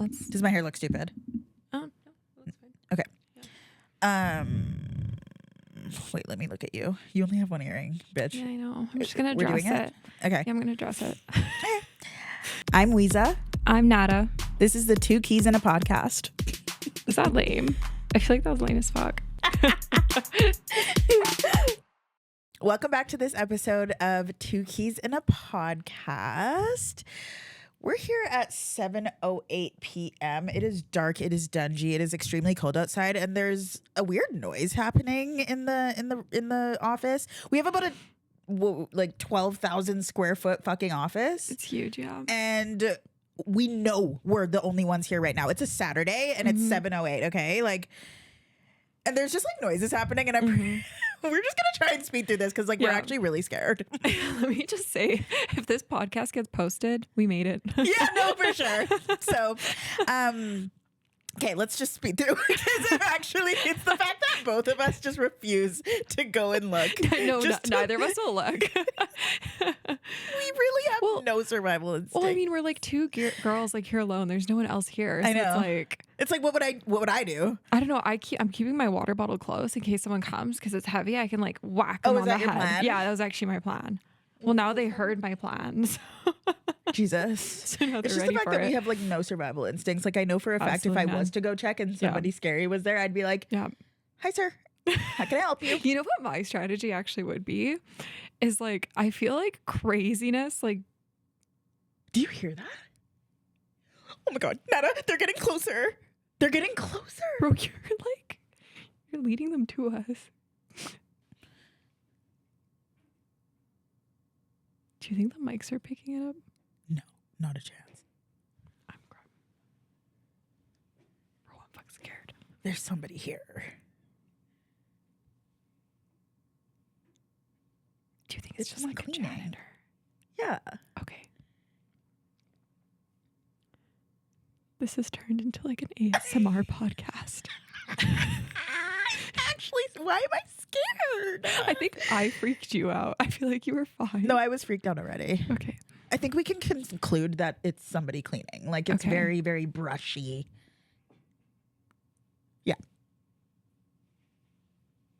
let's. Does my hair look stupid? Oh, no, that's fine. Okay. Yeah. Wait, let me look at you. You only have one earring, bitch. Yeah, I know. I'm just gonna We're dress doing it. Okay. Yeah, I'm gonna dress it. I'm Wiza. I'm Nada. This is the Two Keys in a Podcast. Is that lame? I feel like that was lame as fuck. Welcome back to this episode of Two Keys in a Podcast. We're here at 7:08 p.m. It is dark. It is dungy. It is extremely cold outside, and there's a weird noise happening in the office. We have about a 12,000 square foot fucking office. It's huge, yeah. And we know we're the only ones here right now. It's a Saturday and it's 7:08. Okay, and there's just noises happening, and we're just gonna try and speed through this because we're actually really scared. Let me just say, if this podcast gets posted, we made it. Yeah, no, for sure. So, okay, let's just speed through because it's the fact that both of us just refuse to go and look. No, neither of us will look. We really have no survival instinct. Well, I mean, we're like two girls here alone. There's no one else here. So I know. It's like what would I do? I don't know. I'm keeping my water bottle close in case someone comes because it's heavy. I can whack them on the head. Plan? Yeah, that was actually my plan. Well, now they heard my plans. Jesus. So now it's just the fact that we have no survival instincts. I know for a fact if I was to go check and somebody scary was there, I'd be like, yeah. Hi, sir. How can I help you? You know what my strategy actually would be? Is I feel like craziness. Do you hear that? Oh my God, Nada, they're getting closer. They're getting closer. Bro, you're leading them to us. Do you think the mics are picking it up? No, not a chance. I'm crying. Bro, I'm fucking scared. There's somebody here. Do you think it's just a janitor? Yeah. Okay. This has turned into an ASMR podcast. Actually, why am I scared? I think I freaked you out. I feel like you were fine. No, I was freaked out already. Okay. I think we can conclude that it's somebody cleaning. It's very, very brushy. Yeah.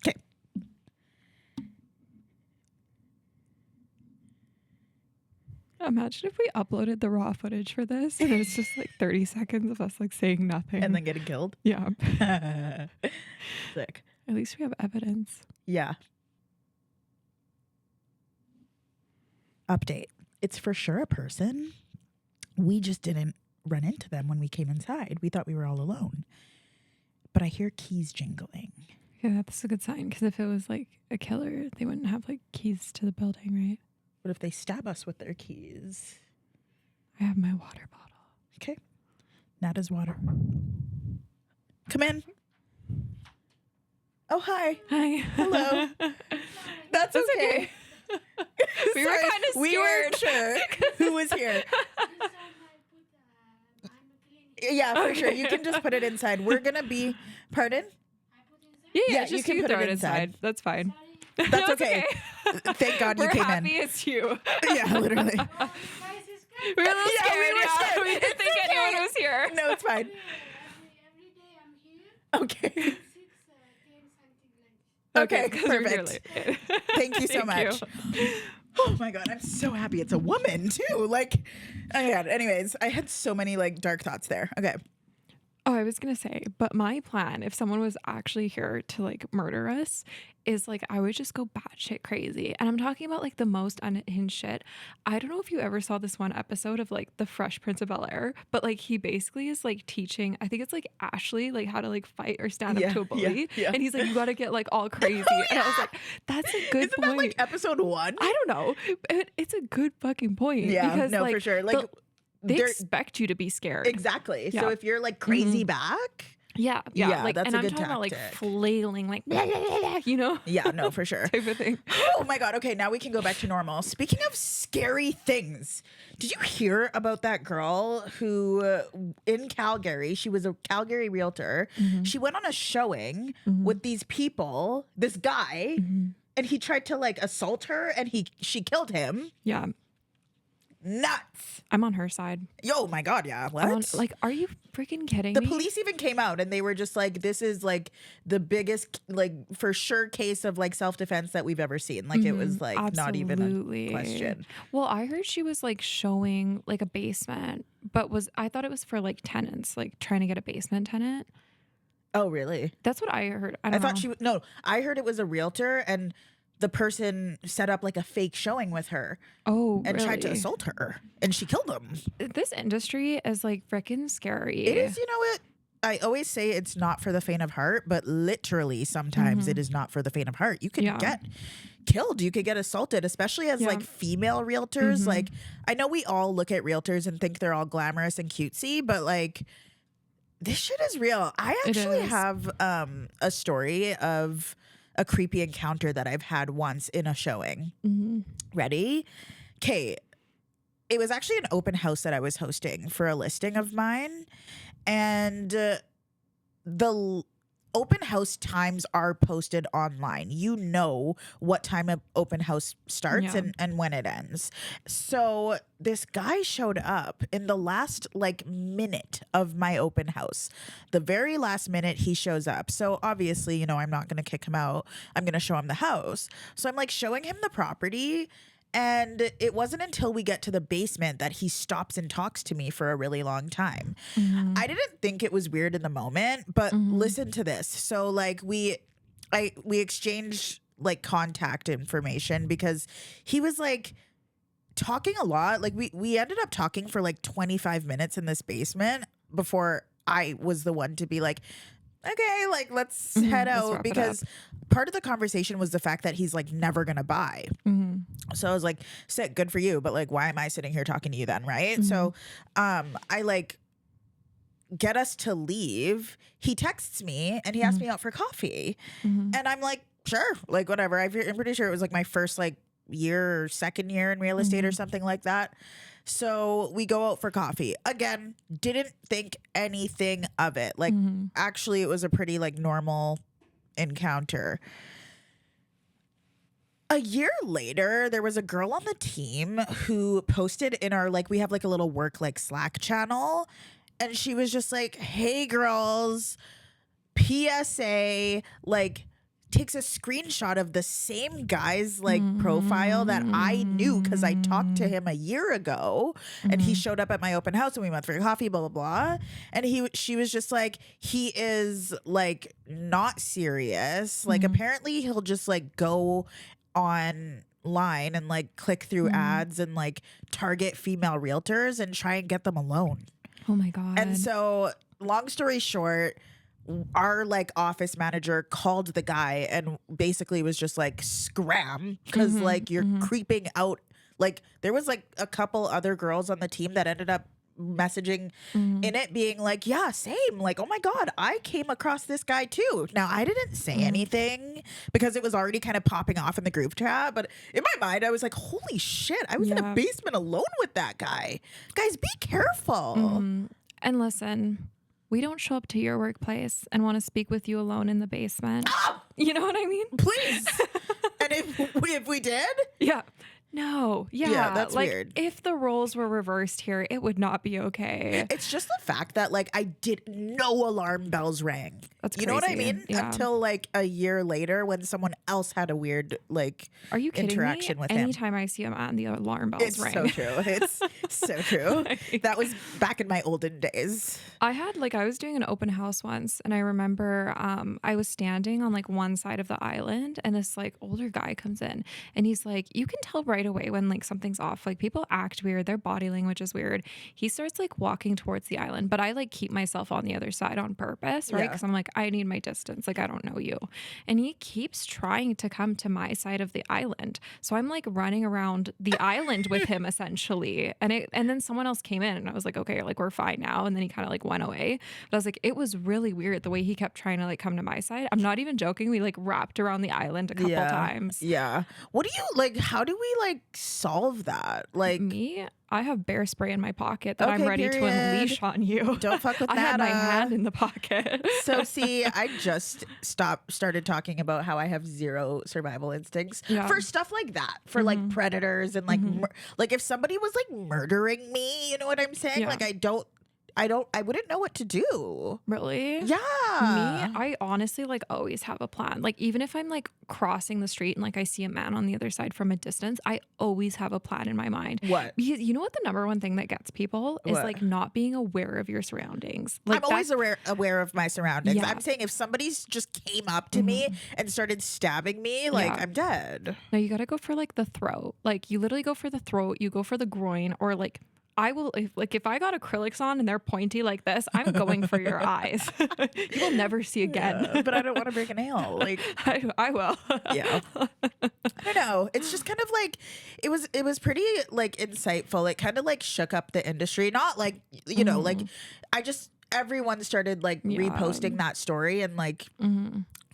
Okay. Imagine if we uploaded the raw footage for this and it's just 30 seconds of us saying nothing. And then getting killed? Yeah. Sick. At least we have evidence. Yeah. Update. It's for sure a person. We just didn't run into them when we came inside. We thought we were all alone. But I hear keys jingling. Yeah, that's a good sign. Because if it was a killer, they wouldn't have keys to the building, right? What if they stab us with their keys? I have my water bottle. Okay. Nada's water. Come in. Oh, hi. Hi. Hello. That's okay. We were kind of scared. We weren't sure who was here. Yeah, for sure. You can just put it inside. We're going to be... Pardon? Yeah, just you can throw it inside. That's fine. That's okay. Thank God you came in. We're happy it's you. Yeah, literally. We were a little scared. We were scared. We didn't think anyone was here. No, it's fine. Every day I'm here. Okay. 6, 10, something Okay, 'cause we're here perfect. late. Thank you so much. Oh my God, I'm so happy it's a woman too. Oh my God. Anyways, I had so many dark thoughts there. Okay. Oh, I was going to say, but my plan, if someone was actually here to murder us, is I would just go batshit crazy. And I'm talking about the most unhinged shit. I don't know if you ever saw this one episode of The Fresh Prince of Bel-Air, but he basically is teaching, I think it's Ashley, how to fight or stand up to a bully. Yeah. And he's you got to get all crazy. And I was that's a good Isn't point. that episode 1? I don't know. It's a good fucking point. Yeah, because, no, for sure. They expect you to be scared. Exactly. Yeah. So if you're crazy back. Yeah. That's and a I'm good talking tactic. about flailing, blah, blah, blah, blah, you know? Yeah, no, for sure. Type of thing. Oh my God. Okay, now we can go back to normal. Speaking of scary things, did you hear about that girl who in Calgary, she was a Calgary realtor. She went on a showing with these people, this guy, and he tried to assault her and she killed him. Yeah. Nuts. I'm on her side. Yo, my God, yeah. What? Like, are you freaking kidding The me? police even came out and they were just like, this is like the biggest, like for sure case of like self-defense that we've ever seen. Like it was like not even a question. Well, I heard she was like showing like a basement, but I thought it was for like tenants, like trying to get a basement tenant. Oh, really? That's what I heard. I I don't thought know. no, I heard it was a realtor and the person set up like a fake showing with her Oh, and tried to really? assault her and she killed him. This industry is like freaking scary. It is, you know what? I always say it's not for the faint of heart, but literally sometimes it is not for the faint of heart. You could Yeah. get killed. You could get assaulted, especially as Yeah. like female realtors. Like I know we all look at realtors and think they're all glamorous and cutesy, but like this shit is real. I It actually is. have a story of a creepy encounter that I've had once in a showing. Ready? Okay. It was actually an open house that I was hosting for a listing of mine. And the open house times are posted online. You know what time an open house starts Yeah. and when it ends. So this guy showed up in the last like minute of my open house. The very last minute he shows up. So obviously, you know, I'm not going to kick him out. I'm going to show him the house. So I'm like showing him the property. And it wasn't until we get to the basement that he stops and talks to me for a really long time. I didn't think it was weird in the moment, but listen to this. So like we exchanged like contact information because he was like talking a lot. Like we ended up talking for like 25 minutes in this basement before I was the one to be like, okay, like let's head let's out, wrap it because part of the conversation was the fact that he's like never gonna buy. So I was like, sick, good for you, but like why am I sitting here talking to you then, right? So I like get us to leave. He texts me and he asked me out for coffee. And I'm like, sure, like whatever. I'm pretty sure it was like my first like year or second year in real estate or something like that. So we go out for coffee. Again, didn't think anything of it. Like actually it was a pretty like normal encounter. A year later, there was a girl on the team who posted in our, like, we have like a little work like Slack channel. And she was just like, hey girls, PSA, like takes a screenshot of the same guy's like profile that I knew because I talked to him a year ago and he showed up at my open house and we went for coffee, blah, blah, blah. And she was just like, he is like not serious. Like apparently he'll just like go online and like click through ads and like target female realtors and try and get them alone. Oh my God. And so long story short, our like office manager called the guy and basically was just like scram because like you're creeping out. Like there was like a couple other girls on the team that ended up messaging in it being like, yeah, same, like, oh my God, I came across this guy too. Now I didn't say anything because it was already kind of popping off in the group chat, but in my mind I was like, holy shit, I was in a basement alone with that guy. Guys, be careful. And listen, we don't show up to your workplace and want to speak with you alone in the basement. You know what I mean? Please. And if we did, Yeah. No. Yeah. that's like, weird. If the roles were reversed here, it would not be okay. it's just the fact that like I did no alarm bells rang. That's you know what I crazy. mean? Yeah. Until like a year later when someone else had a weird like Are you kidding interaction me? with him. Anytime I see a man, the alarm bells It's ring. so true. It's so true. Like- That was back in my olden days. I was doing an open house once and I remember I was standing on like one side of the island and this like older guy comes in and he's like, you can tell right away when like something's off. Like people act weird, their body language is weird. He starts like walking towards the island, but I like keep myself on the other side on purpose, right? Yeah. Because I'm like, I need my distance. Like I don't know you. And he keeps trying to come to my side of the island. So I'm like running around the island with him essentially. And then someone else came in and I was like, okay, like we're fine now. And then he kind of like went away. But I was like, it was really weird the way he kept trying to like come to my side. I'm not even joking. We like wrapped around the island a couple times. Yeah. What do you like? How do we like solve that? Like, Me, I have bear spray in my pocket that I'm okay, ready to period. unleash on you. Don't fuck with I had my Nada. hand in the pocket. So see, I just started talking about how I have zero survival instincts Yeah. for stuff like that, for like predators and like like if somebody was like murdering me, you know what I'm saying? Yeah. Like I wouldn't know what to do. Really? Me, Yeah. I honestly like always have a plan. Like even if I'm like crossing the street and like I see a man on the other side from a distance, I always have a plan in my mind. What? Because you know what the number one thing that gets people is What? like not being aware of your surroundings. Like I'm always aware of my surroundings. Yeah. I'm saying if somebody's just came up to me and started stabbing me, like Yeah. I'm dead. No, you got to go for like the throat. Like you literally go for the throat, you go for the groin, or like I will if I got acrylics on and they're pointy like this, I'm going for your eyes. You will never see again. Yeah, but I don't want to break a nail. Like I will. yeah. I don't know. It's just kind of like it was pretty like insightful. It kind of like shook up the industry. Not like you know, like I just everyone started like Yeah. reposting that story and like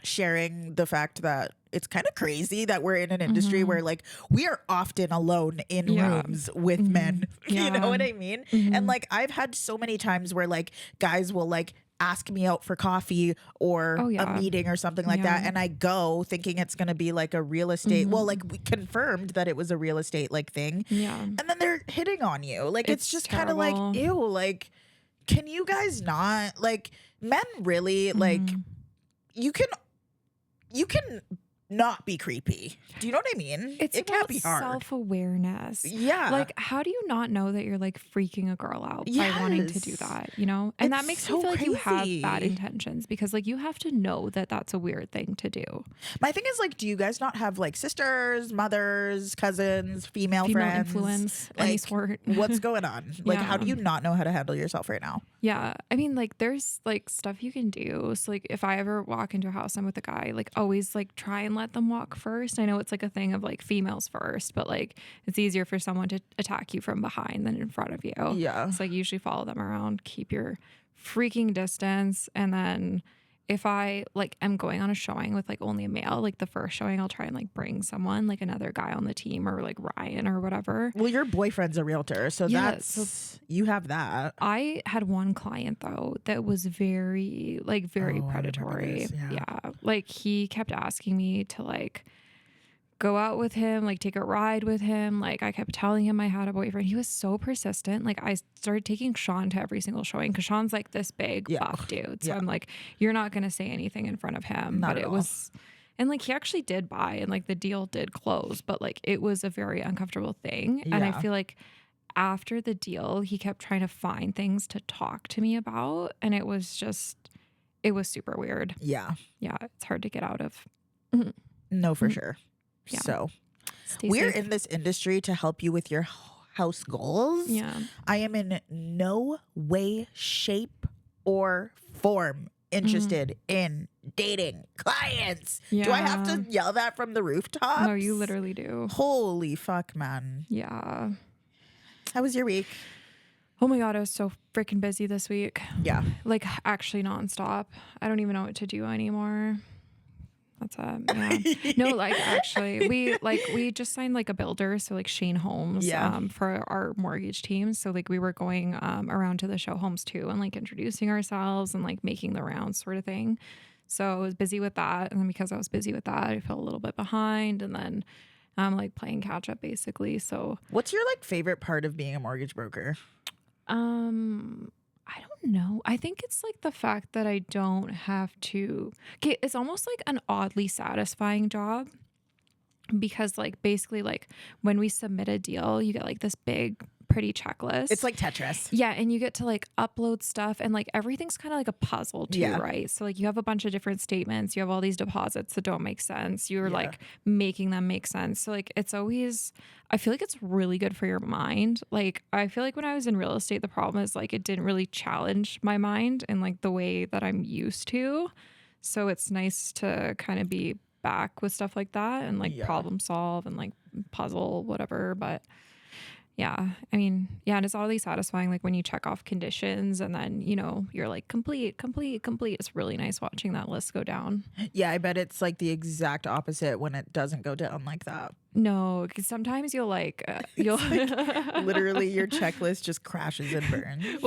sharing the fact that it's kind of crazy that we're in an industry where like we are often alone in Yeah. rooms with men. You Yeah. know what I mean? And like I've had so many times where like guys will like ask me out for coffee or Oh, a yeah. meeting or something like that, Yeah. and I go thinking it's gonna be like a real estate well like we confirmed that it was a real estate like thing, Yeah. and then they're hitting on you. Like it's It's just kind of like terrible. ew, like can you guys not like men really like you can not be creepy. Do you know what I mean? It's it can't about be hard. self-awareness. Yeah. Like, how do you not know that you're like freaking a girl out by wanting to do Yes. that, you know? And that It's makes so me feel like you have crazy. bad intentions because like you have to know that that's a weird thing to do. My thing is like, do you guys not have like sisters, mothers, cousins, female friends? Influence, any Like, sort. what's going on? Like, how do Yeah. you not know how to handle yourself right now? Yeah. I mean, like, there's like stuff you can do. So, like, if I ever walk into a house, I'm with a guy, like, always like try and let them walk first. I know it's like a thing of like females first, but like it's easier for someone to attack you from behind than in front of you. Yeah. So, like, usually follow them around, keep your freaking distance. And then if I like am going on a showing with like only a male, like the first showing, I'll try and like bring someone, like another guy on the team or like Ryan or whatever. Well, your boyfriend's a realtor, so Yeah, that's you have that. I had one client though that was very Oh, I remember predatory. this, yeah. Yeah. Like he kept asking me to like go out with him, like take a ride with him. Like I kept telling him I had a boyfriend. He was so persistent. Like I started taking Sean to every single showing because Sean's like this big Yeah. buff dude. So Yeah. I'm like, you're not gonna say anything in front of him. Not but at it all. was and like he actually did buy and like the deal did close, but like it was a very uncomfortable thing. And I Yeah. feel like after the deal, he kept trying to find things to talk to me about. And it was super weird. Yeah. Yeah, it's hard to get out of. No, for sure. Yeah. So Stay we're safe. in this industry to help you with your house goals. Yeah. I am in no way, shape, or form interested in dating clients. Do I have to yell that from the rooftops? No, you literally do. Holy fuck, man. Yeah. How was your week? Oh my God, I was so freaking busy this week. Yeah. Like actually nonstop. I don't even know what to do anymore. That's yeah. No, like actually we just signed like a builder. So like Shane Homes Yeah. for our mortgage team. So like we were going around to the show homes too and like introducing ourselves and like making the rounds sort of thing. So I was busy with that. And then because I was busy with that, I fell a little bit behind and then I'm like playing catch up basically. So What's your like favorite part of being a mortgage broker? I don't know. I think it's like the fact that I don't have to. Okay, it's almost like an oddly satisfying job because, like, basically, like when we submit a deal, you get like this big, pretty checklist. It's like Tetris. Yeah, and you get to like upload stuff and like everything's kind of like a puzzle too, Yeah. right? So like you have a bunch of different statements, you have all these deposits that don't make sense. You're Yeah. like making them make sense. So like it's always I feel like it's really good for your mind. Like I feel like when I was in real estate the problem is like it didn't really challenge my mind in like the way that I'm used to. So it's nice to kind of be back with stuff like that and like Yeah. problem solve and like puzzle whatever, but Yeah. I mean, yeah, and it's oddly satisfying like when you check off conditions and then, you're like complete, complete, complete. It's really nice watching that list go down. Yeah, I bet it's like the exact opposite when it doesn't go down like that. No, because sometimes you'll like you'll It's like literally your checklist just crashes and well,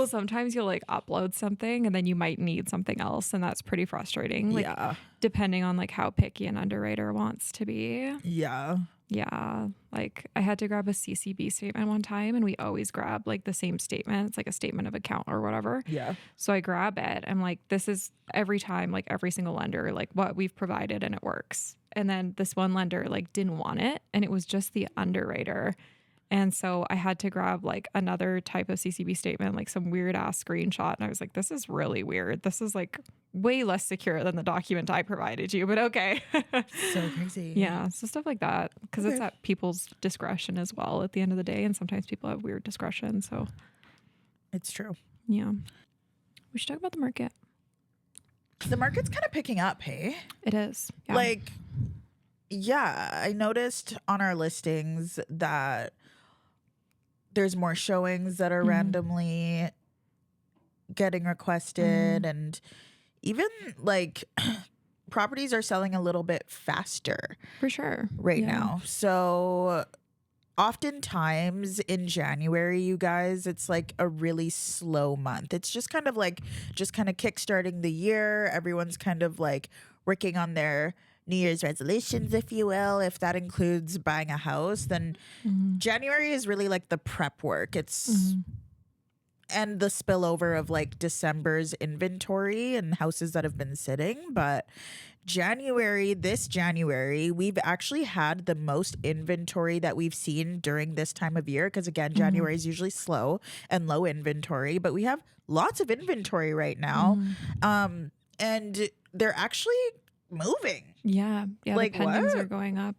burns. sometimes you'll like upload something and then you might need something else, and that's pretty frustrating. Like Yeah. depending on like how picky an underwriter wants to be. Yeah. Yeah, like I had to grab a CCB statement one time, and we always grab like the same statement. It's like a statement of account or whatever. Yeah. So I grab it. I'm like, this is every time, like every single lender, like what we've provided, and it works. And then this one lender like didn't want it, and it was just the underwriter. And so I had to grab like another type of CCB statement, like some weird ass screenshot. And I was like, this is really weird. This is like way less secure than the document I provided you, but okay. So crazy. Yeah. So stuff like that. Because it's Okay. at people's discretion as well at the end of the day. And sometimes people have weird discretion. So It's true. yeah. We should talk about the market. The market's kind of picking up, hey? It is. Yeah. Like, yeah, I noticed on our listings that there's more showings that are randomly getting requested, and even like properties are selling a little bit faster for sure. right Yeah. now. So oftentimes in January, you guys, it's like a really slow month. It's just kind of kickstarting the year. Everyone's kind of like working on their New Year's resolutions, if you will. If that includes buying a house, then January is really like the prep work. It's and the spillover of like December's inventory and houses that have been sitting. But this January, we've actually had the most inventory that we've seen during this time of year. Because again, January is usually slow and low inventory, but we have lots of inventory right now. And they're actually moving. Yeah. Yeah. Like, the pendings what? are going up.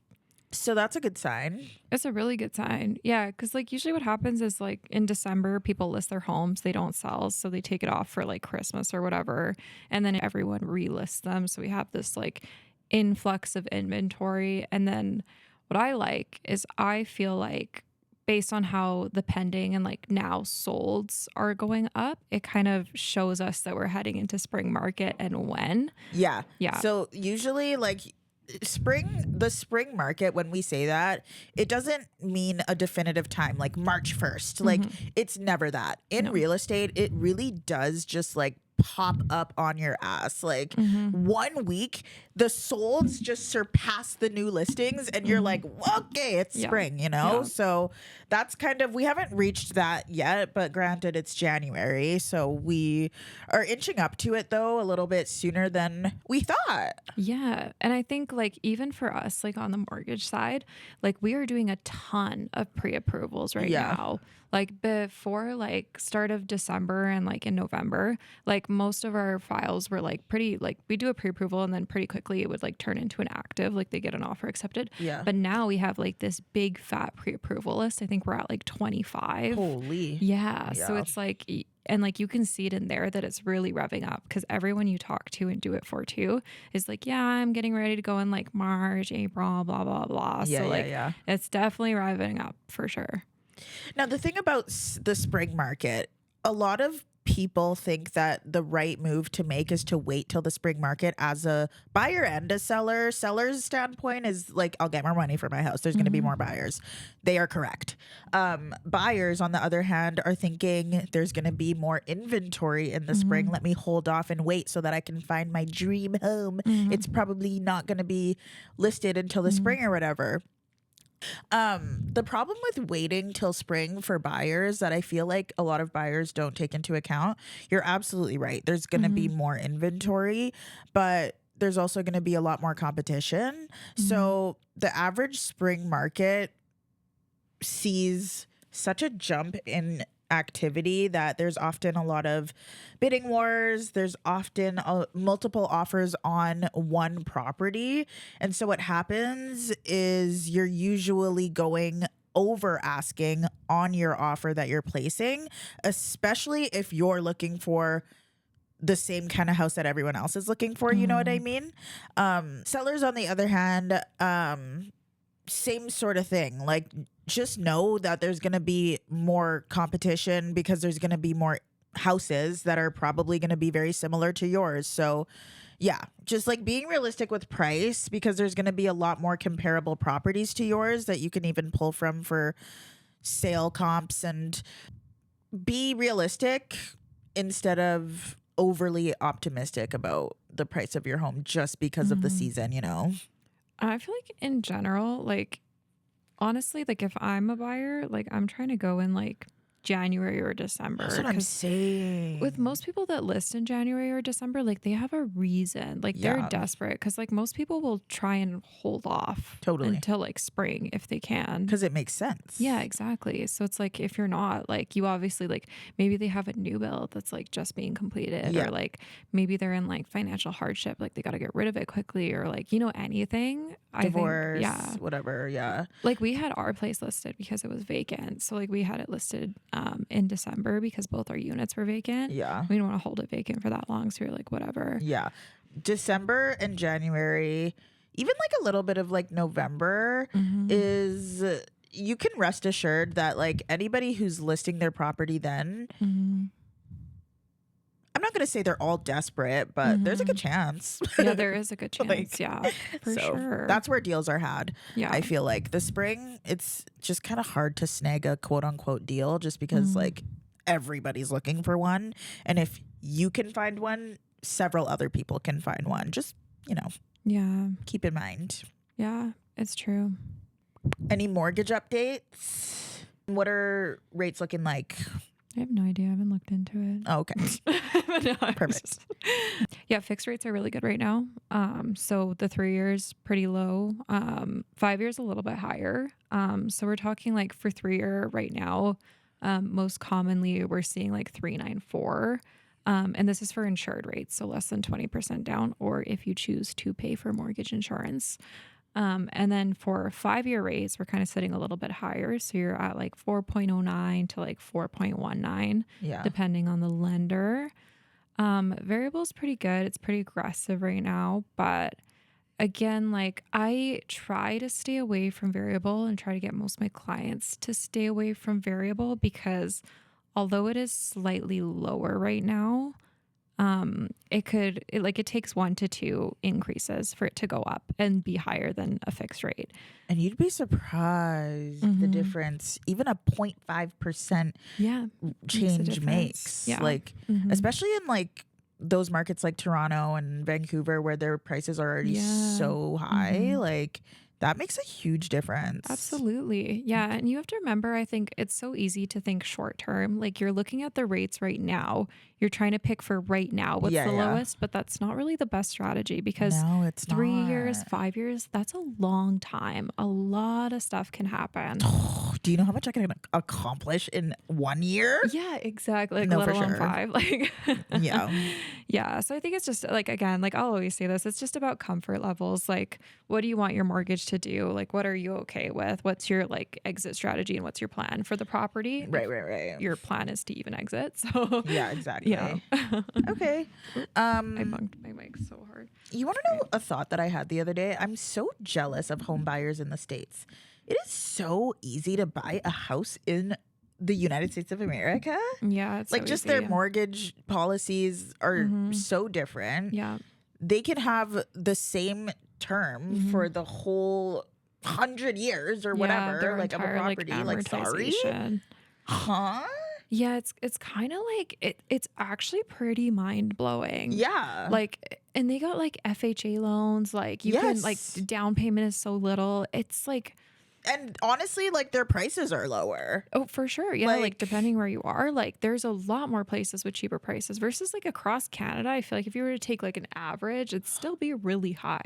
So that's a good sign. It's a really good sign. Yeah. Cause like usually what happens is like in December, people list their homes, they don't sell. So they take it off for like Christmas or whatever. And then everyone relists them. So we have this like influx of inventory. And then what I like is I feel like based on how the pending and like now solds are going up, it kind of shows us that we're heading into spring market and when. Yeah. Yeah. So usually like the spring market, when we say that, it doesn't mean a definitive time like March 1st. Like it's never that. In real estate, it really does just like pop up on your ass. Like 1 week, the solds just surpass the new listings and you're like, okay, it's spring, you know? Yeah. So that's kind of, we haven't reached that yet, but granted it's January. So we are inching up to it though a little bit sooner than we thought. Yeah. And I think like even for us, like on the mortgage side, like we are doing a ton of pre-approvals right now. Like before like start of December and like in November, like most of our files were like pretty, like we do a pre-approval and then pretty quickly it would like turn into an active, like they get an offer accepted. Yeah. But now we have like this big fat pre-approval list. I think we're at like 25. Holy. Yeah. So it's like, and like you can see it in there that it's really revving up because everyone you talk to and do it for too is like, yeah, I'm getting ready to go in like March, April, blah, blah, blah. Yeah, so like yeah. it's definitely revving up for sure. Now, the thing about the spring market, a lot of people think that the right move to make is to wait till the spring market. As a buyer and a seller's standpoint is like, I'll get more money for my house. There's going to be more buyers. They are correct. Buyers, on the other hand, are thinking there's going to be more inventory in the spring. Let me hold off and wait so that I can find my dream home. It's probably not going to be listed until the spring or whatever. The problem with waiting till spring for buyers that I feel like a lot of buyers don't take into account, you're absolutely right. There's going to be more inventory, but there's also going to be a lot more competition. So the average spring market sees such a jump in activity that there's often a lot of bidding wars. There's often multiple offers on one property. And so what happens is you're usually going over asking on your offer that you're placing, especially if you're looking for the same kind of house that everyone else is looking for. You know what I mean? Sellers, on the other hand, same sort of thing. Like just know that there's going to be more competition because there's going to be more houses that are probably going to be very similar to yours. So, yeah, just like being realistic with price because there's going to be a lot more comparable properties to yours that you can even pull from for sale comps, and be realistic instead of overly optimistic about the price of your home just because of the Mhm. season, you know? I feel like in general, like honestly, like if I'm a buyer, like I'm trying to go in like January or That's December what I'm because with saying. most people that list in January or December, like they have a reason. Like they're Yeah, desperate because like most people will try and hold off totally. until like spring if they can. Because it makes Yeah, sense. exactly. So it's like if you're not, like you obviously like maybe they have a new build that's like just being completed, Yeah. or like maybe they're in like financial hardship, like they got to get rid of it quickly, or like anything. I think Divorce, yeah. whatever. Yeah. Like we had our place listed because it was vacant. So like we had it listed in December because both our units were vacant. Yeah. We didn't want to hold it vacant for that long, so we were like whatever. Yeah. December and January, even like a little bit of like November, Mhm. is you can rest assured that like anybody who's listing their property then, Mhm. I'm not going to say they're all desperate, but there's a good Mhm. chance. Yeah, there is a good chance. Like, Yeah, for so sure. that's where deals are had. Yeah. I feel like the spring, it's just kind of hard to snag a quote unquote deal just because Mhm. like everybody's looking for one. And if you can find one, several other people can find one. Just, Yeah. keep in mind. Yeah, it's true. Any mortgage updates? What are rates looking like? I have no idea. I haven't looked into it. Oh, okay. But no, I'm Perfect. yeah, fixed rates are really good right now. So the 3 years pretty low. 5 years a little bit higher. So we're talking like for 3 year right now. Most commonly we're seeing like 3.94. And this is for insured rates, so less than 20% down, or if you choose to pay for mortgage insurance. And then for 5 year rates, we're kind of sitting a little bit higher. So you're at like 4.09 to like 4.19, Yeah. depending on the lender. Variable is pretty good. It's pretty aggressive right now. But again, like I try to stay away from variable and try to get most of my clients to stay away from variable because although it is slightly lower right now, it takes 1 to 2 increases for it to go up and be higher than a fixed rate. And you'd be surprised the Mm-hmm. difference even a 0.5% Yeah, makes a change difference. makes. Yeah. Like, Mm-hmm. especially in like those markets like Toronto and Vancouver where their prices are already Yeah. so high, Mm-hmm. like that makes a huge difference. Absolutely. Yeah. And you have to remember, I think it's so easy to think short term. Like you're looking at the rates right now, you're trying to pick for right now what's Yeah, the yeah. lowest, but that's not really the best strategy because No, it's 3 years, not. 5 years, that's a long time. A lot of stuff can happen. Do you know how much I can accomplish in 1 year? Yeah, exactly. Like, No, let for alone sure. 5. Like, Yeah. yeah. So I think it's just like, again, like I'll always say this, it's just about comfort levels. Like, what do you want your mortgage to do? Like, what are you okay with? What's your like exit strategy and what's your plan for the property? Right, right, right. Your plan is to even exit. So, Yeah, yeah. exactly. Okay. Oop, I Um, bumped my mic so hard. you want to Sorry. know a thought that I had the other day? I'm so jealous of home buyers in the States. It is so easy to buy a house in the United States of America. Yeah, it's Like, so just their easy. mortgage policies are Mhm. so different. Yeah. They can have the same term Mhm. for the whole 100 years or Yeah, whatever, their like of a entire like property. Like, sorry? amortization. Huh? Yeah, it's kind of like it's actually pretty mind-blowing. Yeah. Like and they got like FHA loans, like you can like Yes. down payment is so little. It's like And honestly, like their prices are lower. oh, for sure. Yeah, like Like, depending where you are, like there's a lot more places with cheaper prices versus like across Canada. I feel like if you were to take like an average, it'd still be really high.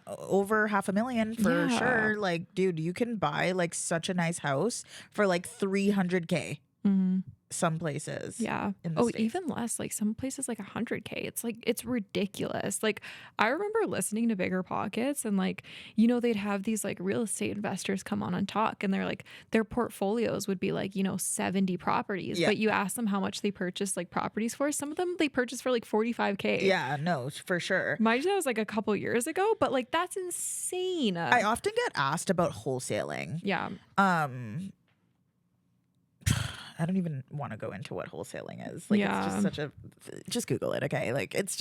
over 500,000 for Yeah. sure. Like, dude, you can buy like such a nice house for like 300K. Mhm. some places Yeah. in the Oh, States. even less. Like some places like 100K. It's like it's ridiculous. Like I remember listening to Bigger Pockets and like, they'd have these like real estate investors come on and talk and they're like their portfolios would be like, 70 properties, Yeah. but you ask them how much they purchased like properties for. Some of them they purchased for like 45K. Yeah, no, for sure. Mind you, that was like a couple years ago, but like that's insane. I often get asked about wholesaling. Yeah. Um, I don't even want to go into what wholesaling is. Like, it's just Yeah. just Google it, okay? Like, it's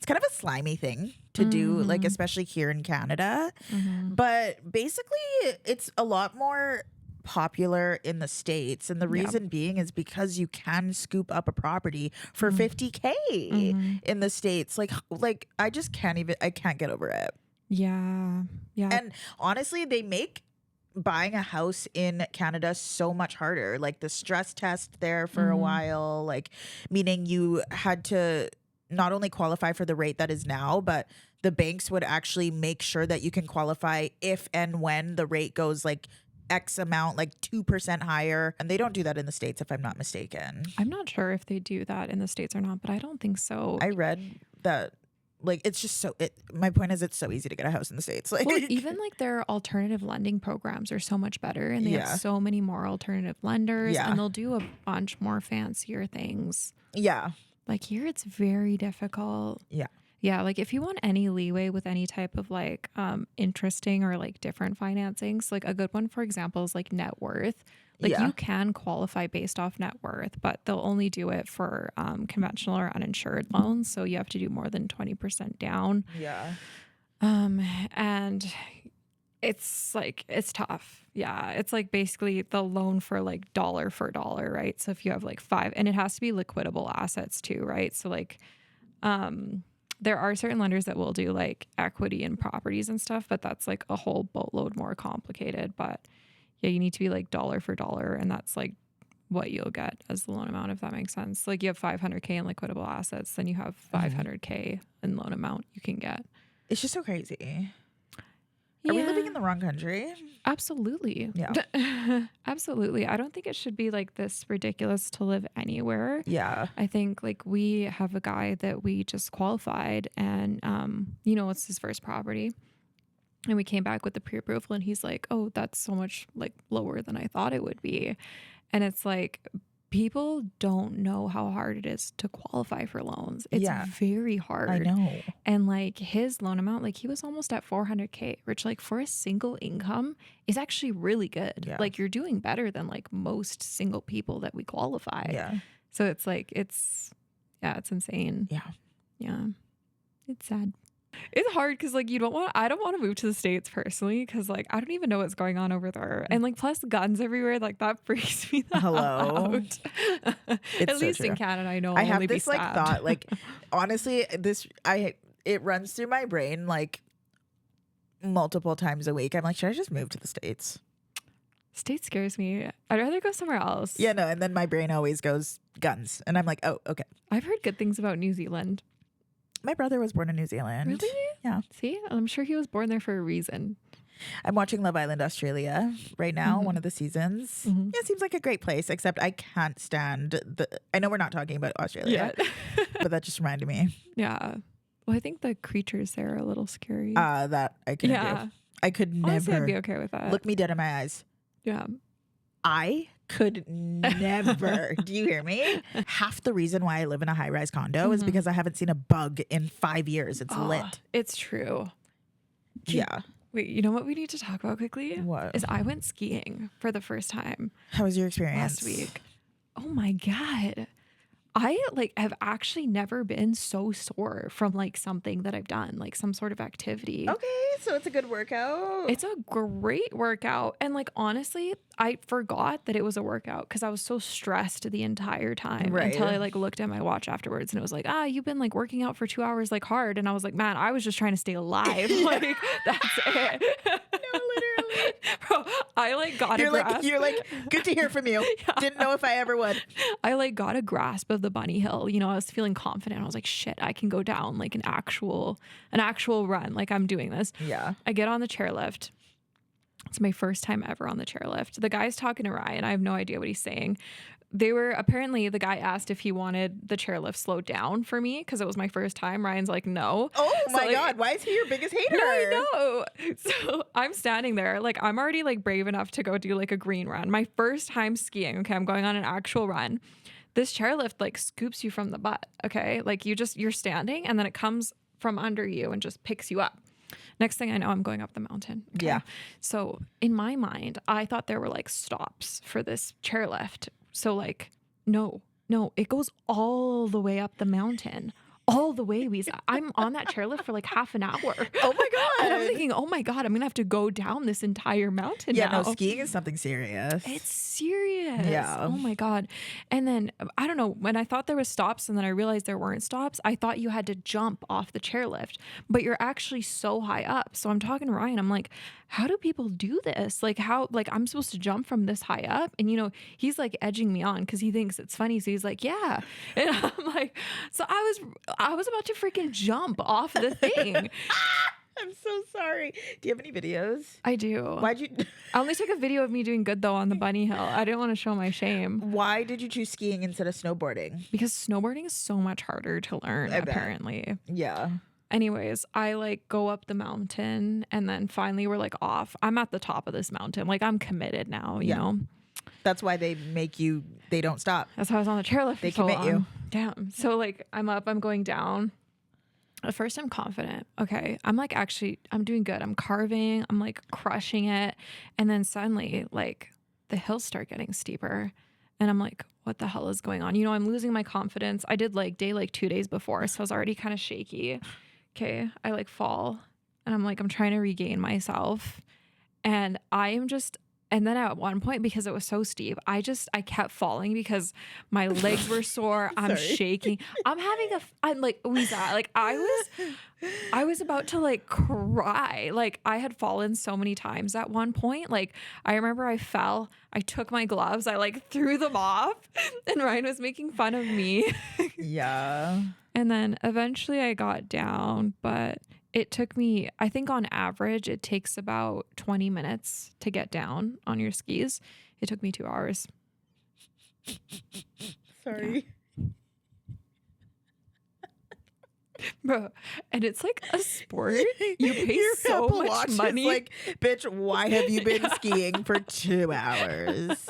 kind of a slimy thing to do, like, especially here in Canada. Mhm. But basically, it's a lot more popular in the States. And the Yeah. reason being is because you can scoop up a property for 50K Mhm. in the States. Like, I just I can't get over it. Yeah. Yeah. And honestly, they make buying a house in Canada so much harder. Like the stress test there for a while, like meaning you had to not only qualify for the rate that is now, but the banks would actually make sure that you can qualify if and when the rate goes like X amount, like 2% higher. And they don't do that in the States, if I'm not mistaken. I'm not sure if they do that in the States or not, but I don't think so. I read that. Like, it's just my point is it's so easy to get a house in the States. Like, Well, even like their alternative lending programs are so much better and they Yeah. have so many more alternative lenders Yeah. and they'll do a bunch more fancier things. yeah. Like here it's very difficult. Yeah. Yeah, like if you want any leeway with any type of like interesting or like different financings, like a good one for example is like net worth. Like Yeah. you can qualify based off net worth, but they'll only do it for conventional or uninsured loans. So you have to do more than 20% down. Yeah. And it's like, it's tough. Yeah. It's like basically the loan for like dollar for dollar, right? So if you have like five, and it has to be liquidable assets too, right? So like, there are certain lenders that will do like equity in properties and stuff, but that's like a whole boatload more complicated. But yeah, you need to be like dollar for dollar, and that's like what you'll get as the loan amount, if that makes sense. Like you have 500K in liquidable assets, then you have 500K in loan amount you can get. It's just so crazy. Are we living in the wrong country? Absolutely. Yeah. Absolutely. I don't think it should be like this ridiculous to live anywhere. Yeah. I think like we have a guy that we just qualified and it's his first property. And we came back with the pre-approval and he's like, "Oh, that's so much like lower than I thought it would be." And it's like people don't know how hard it is to qualify for loans. It's very hard. I know. And like his loan amount, like he was almost at 400K, which like for a single income is actually really good. Yeah. Like you're doing better than like most single people that we qualify. Yeah. So it's like, it's insane. Yeah. Yeah. It's sad. It's hard because like I don't want to move to the States personally because like I don't even know what's going on over there. And like plus guns everywhere, like that freaks me the hell out. It's At so least true. in Canada, I know I I'll have only be this like stabbed. thought, like honestly, it runs through my brain like multiple times a week. I'm like, should I just move to the States? State scares me. I'd rather go somewhere else. Yeah, no, and then my brain always goes guns. And I'm like, oh, okay. I've heard good things about New Zealand. My brother was born in New Zealand. Really? Yeah. See, I'm sure he was born there for a reason. I'm watching Love Island Australia right now, one of the seasons. Mhm. Yeah, it seems like a great place, except I can't stand I know we're not talking about Australia, but that just reminded me. Yeah. Well, I think the creatures there are a little scary. That I couldn't Yeah. do. I could Honestly, I'd never be okay with that. look me dead in my eyes. Yeah. I could never. Do you hear me? Half the reason why I live in a high-rise condo is because I haven't seen a bug in 5 years. It's lit. It's true. Yeah. Wait, you know what we need to talk about quickly? What? Is I went skiing for the first time How was your experience last week. Oh my God. I like have actually never been so sore from like something that I've done, like some sort of activity. Okay, so it's a good workout. It's a great workout. And like, honestly, I forgot that it was a workout because I was so stressed the entire time until I like looked at my watch afterwards and it was like, you've been like working out for 2 hours, like hard. And I was like, man, I was just trying to stay alive. Like that's it. No, literally. Bro, I like got a grasp. You're like, good to hear from you. Didn't know if I ever would. I like got a grasp of the bunny hill. You know, I was feeling confident. I was like, shit, I can go down like an actual run. Like I'm doing this. Yeah. I get on the chairlift. It's my first time ever on the chairlift. The guy's talking to Ryan. I have no idea what he's saying. they were apparently the guy asked if he wanted the chairlift slowed down for me because it was my first time. Ryan's like, no. Oh So, my like, God. Why is he your biggest hater? no, I know. So I'm standing there, like I'm already like brave enough to go do like a green run. My first time skiing. Okay, I'm going on an actual run. This chairlift like scoops you from the butt. Okay, like you're standing and then it comes from under you and just picks you up. Next thing I know, I'm going up the mountain. Okay? Yeah. So in my mind, I thought there were like stops for this chairlift. So like, no, it goes all the way up the mountain. All the way, Wiza. I'm on that chairlift for like half an hour. Oh my God. And I'm thinking, oh my God, I'm going to have to go down this entire mountain Yeah, now. no, skiing is something serious. It's serious. Yeah. Oh my God. And then I don't know, when I thought there was stops and then I realized there weren't stops, I thought you had to jump off the chairlift, but you're actually so high up. So I'm talking to Ryan. I'm like, how do people do this? Like I'm supposed to jump from this high up? And he's like edging me on because he thinks it's funny. So he's like, yeah. And I'm like, so I was about to freaking jump off the thing. I'm so sorry. Do you have any videos? I do. Why'd you? I only took a video of me doing good though on the bunny hill. I didn't want to show my shame. Why did you choose skiing instead of snowboarding? Because snowboarding is so much harder to learn, I bet. apparently. Yeah. Anyways, I like go up the mountain and then finally we're like off. I'm at the top of this mountain. Like I'm committed now, you know? That's why they don't stop. That's how I was on the chairlift. They for so commit you. long. Damn. So like I'm up, I'm going down. At first I'm confident. Okay. I'm like, actually, I'm doing good. I'm carving. I'm like crushing it. And then suddenly like the hills start getting steeper. And I'm like, what the hell is going on? I'm losing my confidence. I did like 2 days before. So I was already kind of shaky. Okay. I like fall and I'm like, I'm trying to regain myself. And and then at one point, because it was so steep, I kept falling because my legs were sore. I'm shaking. I'm like, Wiza, like I was about to like cry. Like I had fallen so many times at one point. Like I remember I fell, I took my gloves, I like threw them off and Ryan was making fun of me. Yeah. And then eventually I got down, but it took me, I think on average, it takes about 20 minutes to get down on your skis. It took me 2 hours. Sorry. Bro, and it's like a sport. You pay Your so Apple much Watch is money. like, bitch, why have you been skiing for 2 hours?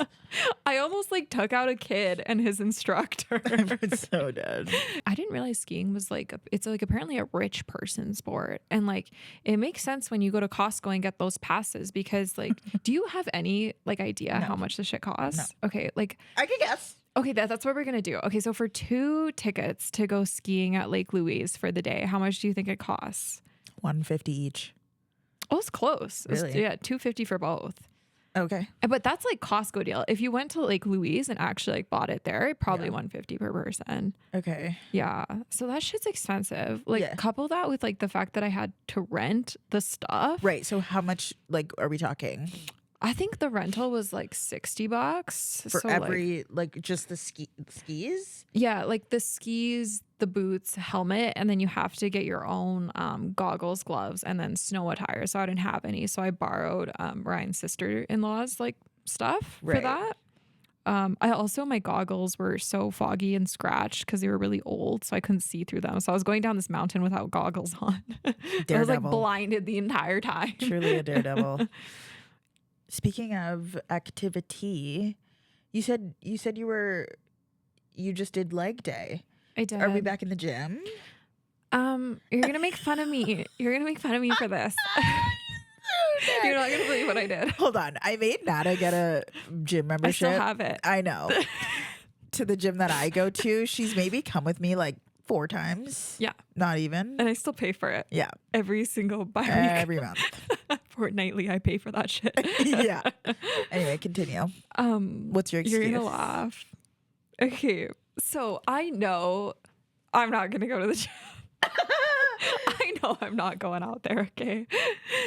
I almost like took out a kid and his instructor. I'm so dead. I didn't realize skiing was like, it's like apparently a rich person sport. And like, it makes sense when you go to Costco and get those passes because like, do you have any like idea how much this shit costs? No. Okay. Like I can guess. Okay, that's what we're going to do. Okay, so for 2 tickets to go skiing at Lake Louise for the day, how much do you think it costs? $150 each. Oh, it's close. Really? Yeah, $250 for both. Okay. But that's like Costco deal. If you went to Lake Louise and actually like bought it there, probably Yeah. $150 per person. Okay. Yeah. So that shit's expensive. Like Yeah. couple that with like the fact that I had to rent the stuff. Right. So how much like are we talking? I think the rental was like $60 For so every like just the skis? Yeah, like the skis, the boots, helmet, and then you have to get your own goggles, gloves, and then snow attire. So I didn't have any, so I borrowed Ryan's sister-in-law's like stuff for Right. that. I also, my goggles were so foggy and scratched because they were really old, so I couldn't see through them. So I was going down this mountain without goggles on. I was like Daredevil. blinded the entire time. Truly a daredevil. Speaking of activity, you said you just did leg day. I did. Are we back in the gym? You're gonna make fun of me. You're gonna make fun of me for this. You're not gonna believe what I did. Hold on. I made Nada get a gym I membership. still have it. I know. To the gym that I go to, she's maybe come with me like 4 times. Yeah. Not even. And I still pay for it. Yeah. Every single bi-week. Every month. Fortnightly, I pay for that shit. Yeah. Anyway, continue. What's your excuse? You're gonna laugh. Okay, so I know I'm not gonna go to the gym. I know I'm not going out there, okay?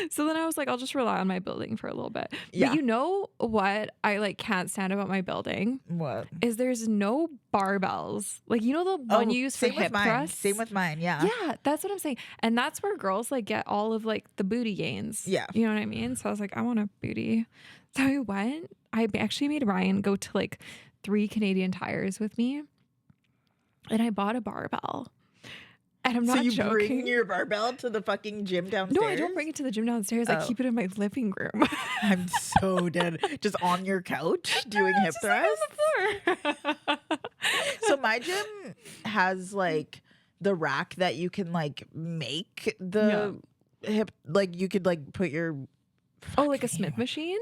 So then I was like, I'll just rely on my building for a little bit. Yeah. But you know what I like can't stand about my building? What? Is there's no barbells. Like, you know the one you use for same with hip mine. thrusts? Same with mine, yeah. Yeah, that's what I'm saying. And that's where girls like get all of like the booty gains. Yeah. You know what I mean? So I was like, I want a booty. So I went. I actually made Ryan go to like 3 Canadian Tires with me, and I bought a barbell. And I'm So not you joking. bring your barbell to the fucking gym downstairs? No, I don't bring it to the gym downstairs. I keep it in my living room. I'm so dead. Just on your couch doing hip thrusts? On the floor. So my gym has like the rack that you can like make the hip, like you could like put your like a Smith machine?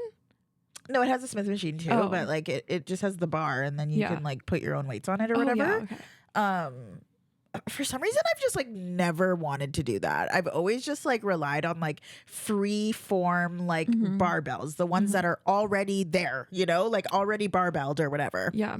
No, it has a Smith machine too, but like it just has the bar and then you can like put your own weights on it or whatever. Yeah, okay. For some reason I've just like never wanted to do that. I've always just like relied on like free form like barbells, the ones that are already there, you know, like already barbelled or whatever. Yeah.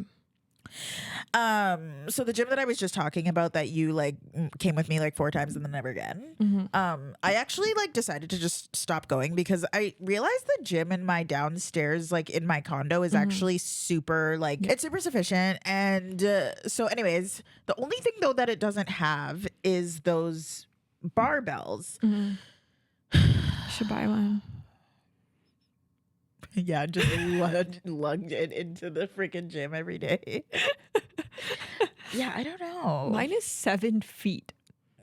So the gym that I was just talking about that you like came with me like 4 times and then never again. I actually like decided to just stop going because I realized the gym in my downstairs, like in my condo, is actually super like it's super sufficient. And so anyways, the only thing though that it doesn't have is those barbells. Should buy one. Yeah, just lugged it into the freaking gym every day. Yeah, I don't know. Mine is 7 feet.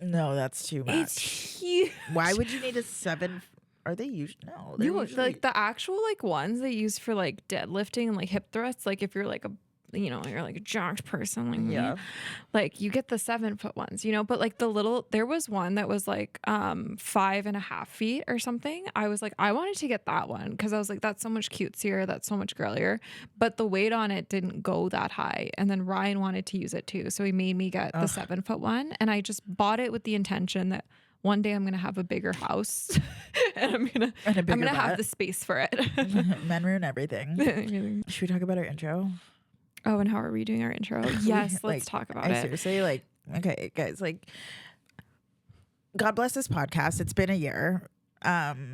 No, that's too much. It's huge. Why would you need a 7? Are they usually? No, they're You usually... like the actual like ones they use for like deadlifting and like hip thrusts. Like if you're like a you're like a jacked person like me, like you get the 7-foot ones, but like there was one that was like 5.5 feet or something. I was like, I wanted to get that one because I was like, that's so much cutesier, that's so much girlier, but the weight on it didn't go that high. And then Ryan wanted to use it too, so he made me get the 7-foot one, and I just bought it with the intention that one day I'm gonna have a bigger house and I'm gonna have the space for it. Men ruin everything. Should we talk about our intro? Oh, and how are we doing our intro? Yes, let's talk about it. Seriously, like, okay, guys, like, God bless this podcast. It's been a year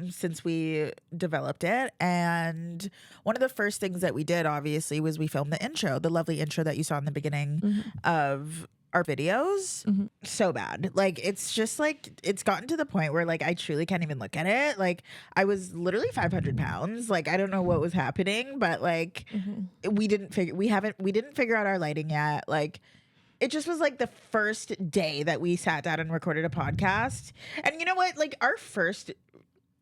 since we developed it. And one of the first things that we did, obviously, was we filmed the intro, the lovely intro that you saw in the beginning of our videos. So bad. Like, it's just like, it's gotten to the point where like I truly can't even look at it. Like, I was literally 500 pounds. Like, I don't know what was happening, but like we didn't figure out our lighting yet. Like, it just was like the first day that we sat down and recorded a podcast. And you know what? Like, our first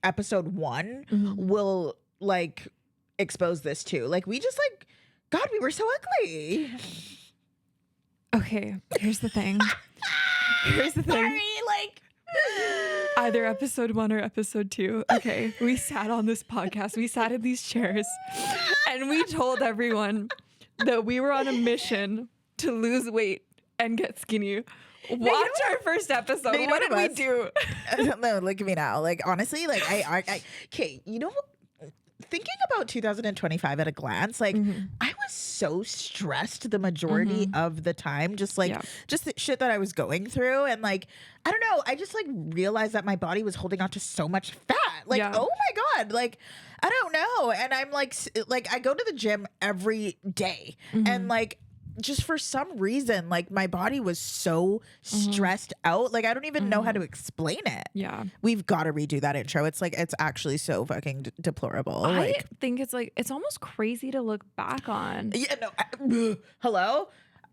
episode 1 will like expose this too. Like, we just like, God, we were so ugly. Okay, here's the thing. Sorry, like either episode 1 or episode 2. Okay, we sat on this podcast. We sat in these chairs, and we told everyone that we were on a mission to lose weight and get skinny. Watch our first episode. What did we do? No, look at me now. Like, honestly, like I okay, thinking about 2025 at a glance, like I was so stressed the majority of the time, just the shit that I was going through. And like, I don't know, I just like realized that my body was holding on to so much fat. Like, oh my God, like, I don't know. And I'm like I go to the gym every day and like, just for some reason, like my body was so stressed out. Like I don't even know how to explain it. Yeah. We've got to redo that intro. It's like, it's actually so fucking deplorable. I think it's like, it's almost crazy to look back on. Yeah, no. Hello?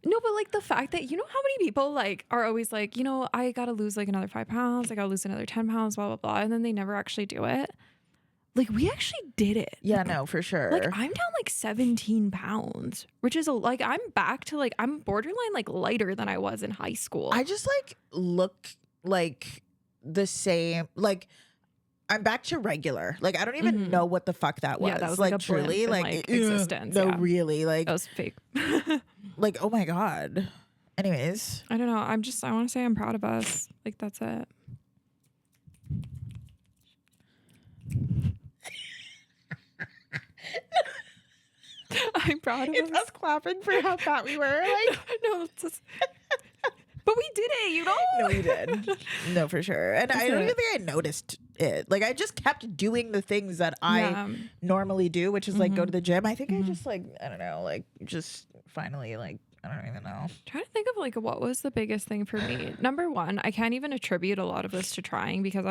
No, but like the fact that, how many people like are always like, I got to lose like another 5 pounds. I got to lose another 10 pounds, blah, blah, blah. And then they never actually do it. Like, we actually did it. Yeah, no, for sure. Like, I'm down like 17 pounds, which is like, I'm back to like, I'm borderline like lighter than I was in high school. I just like look like the same. Like, I'm back to regular. Like, I don't even know what the fuck that was. Yeah, that was like a truly, like existence. No, really. Like, that was fake. like, oh my God. Anyways. I don't know. I want to say I'm proud of us. Like, that's it. I'm proud of it's us clapping for how fat we were. Like, no, it's just, but we did it, No, we did. No, for sure. And I don't even think I noticed it. Like, I just kept doing the things that I normally do, which is like go to the gym. I think I just like, I don't know, like just finally like, I I don't even know. Trying to think of like what was the biggest thing for me. Number one, I can't even attribute a lot of this to trying because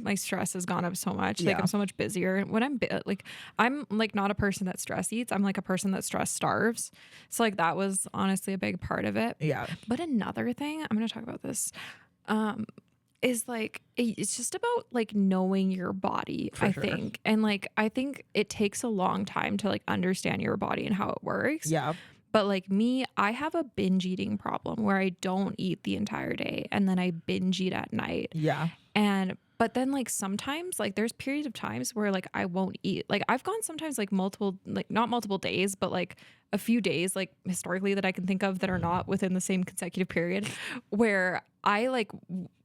my stress has gone up so much. Like Yeah. I'm so much busier. When I'm like not a person that stress eats. I'm like a person that stress starves. So like that was honestly a big part of it. Yeah. But another thing, I'm going to talk about this. Is like it's just about like knowing your body, For I sure. think. And like I think it takes a long time to like understand your body and how it works. Yeah. But like me, I have a binge eating problem where I don't eat the entire day and then I binge eat at night. Yeah. But then like sometimes like there's periods of times where like I won't eat. Like I've gone sometimes like multiple, like not multiple days, but like a few days like historically that I can think of that are not within the same consecutive period where I like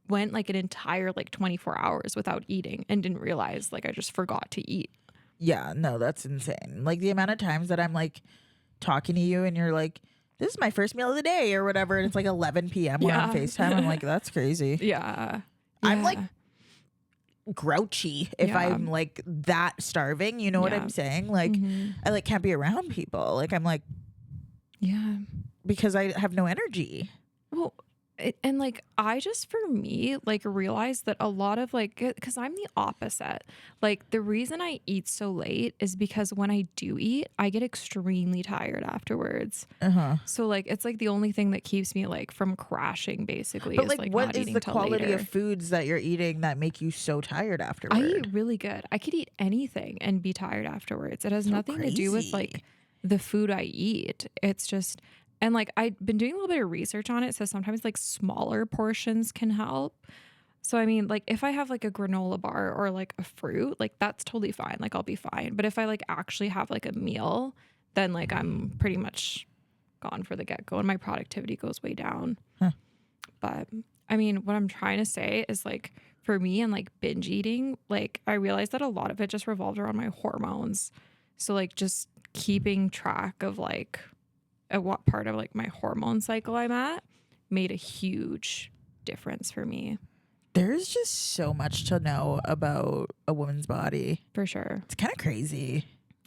went like an entire like 24 hours without eating and didn't realize like I just forgot to eat. Yeah. No, that's insane. Like the amount of times that I'm like talking to you and you're like, this is my first meal of the day or whatever. And it's like 11 p.m. We're on Yeah. FaceTime. I'm like, that's crazy. Yeah. I'm like Yeah. grouchy if Yeah. I'm like that starving. You know what Yeah. I'm saying? Like I like can't be around people. Like I'm like, Yeah. because I have no energy. Well, and like I just for me like realized that a lot of like because I'm the opposite. Like the reason I eat so late is because when I do eat, I get extremely tired afterwards. So like it's like the only thing that keeps me like from crashing basically. But is like, what not is eating the till quality later. of foods that you're eating that make you so tired I afterward? eat really good. I could eat anything and be tired afterwards. It has nothing to do with like crazy. the food I eat. It's just, and like I've been doing a little bit of research on it. So sometimes like smaller portions can help. So I mean, like if I have like a granola bar or like a fruit, like that's totally fine. Like I'll be fine. But if I like actually have like a meal, then like I'm pretty much gone for the get go and my productivity goes way down. Huh. But I mean, what I'm trying to say is like for me and like binge eating, like I realized that a lot of it just revolved around my hormones. So like just keeping track of like at what part of like my hormone cycle I'm at made a huge difference for me. There's just so much to know about a woman's body. For sure. It's kind of crazy.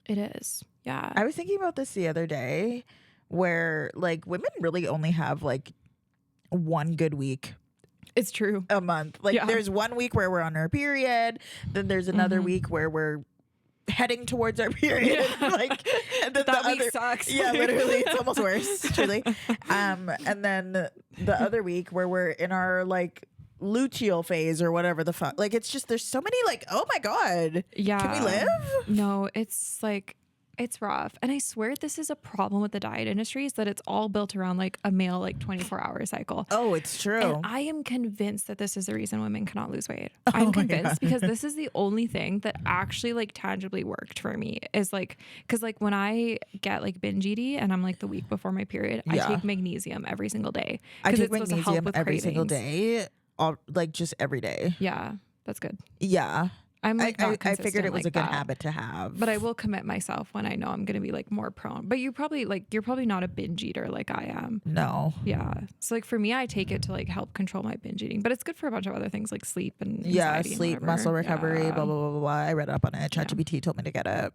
It is. Yeah. I was thinking about this the other day where like women really only have like one good week It's true. a month. Like Yeah. there's 1 week where we're on our period, then there's another Mhm. week where we're heading towards our period. Yeah. Like and then That the week other sucks. yeah, literally it's almost worse, truly. And then the other week where we're in our like luteal phase or whatever the fuck. Like it's just there's so many like, oh my god. Yeah. Can we live? No, it's like it's rough. And I swear this is a problem with the diet industry is that it's all built around like a male like 24-hour cycle. Oh, it's true. And I am convinced that this is the reason women cannot lose weight. Oh I'm my convinced God. because this is the only thing that actually like tangibly worked for me is like, cause like when I get like binge eating and I'm like the week before my period, Yeah. I take magnesium every single day. I 'Cause take it's supposed to help magnesium with every single cravings. day. All like just every day. Yeah, that's good. Yeah. I'm like not I figured consistent it was like a good that. habit to have. But I will commit myself when I know I'm going to be like more prone. But you're probably not a binge eater like I am. No. Yeah. So like for me, I take it to like help control my binge eating, but it's good for a bunch of other things like sleep and Yeah, anxiety and sleep, whatever. muscle recovery, Yeah. blah, blah, blah, blah, blah. I read up on it. ChatGPT told me to get it.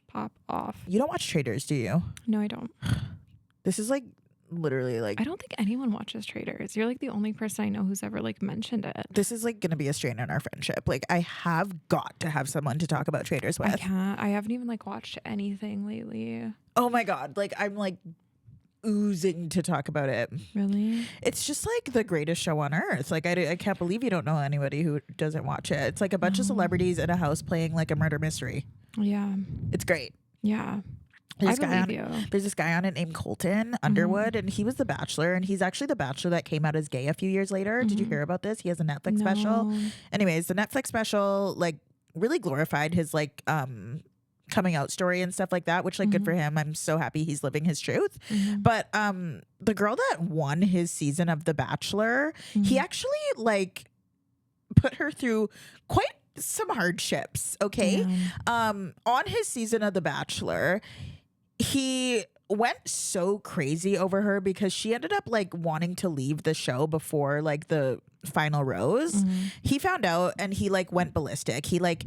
Pop off. You don't watch Traitors, do you? No, I don't. This is like literally like I don't think anyone watches Traitors. You're like the only person I know who's ever like mentioned it. this is like gonna be a strain in our friendship. Like I have got to have someone to talk about Traitors I with. can't. I haven't even like watched anything lately. Oh my god. Like I'm like oozing to talk about it. Really? It's just like the greatest show on earth. Like I can't believe you don't know anybody who doesn't watch it. It's like a bunch of celebrities in a house playing like a murder mystery. Yeah. It's great. Yeah. There's I this guy on, believe you. there's this guy on it named Colton Underwood, and he was the Bachelor, and he's actually the Bachelor that came out as gay a few years later. Did you hear about this? He has a Netflix special. No. Anyways, the Netflix special like really glorified his like coming out story and stuff like that, which like good for him. I'm so happy he's living his truth. But the girl that won his season of The Bachelor, he actually like put her through quite some hardships, okay? Damn. On his season of The Bachelor, he went so crazy over her because she ended up like wanting to leave the show before like the final rose. He found out and he like went ballistic. He like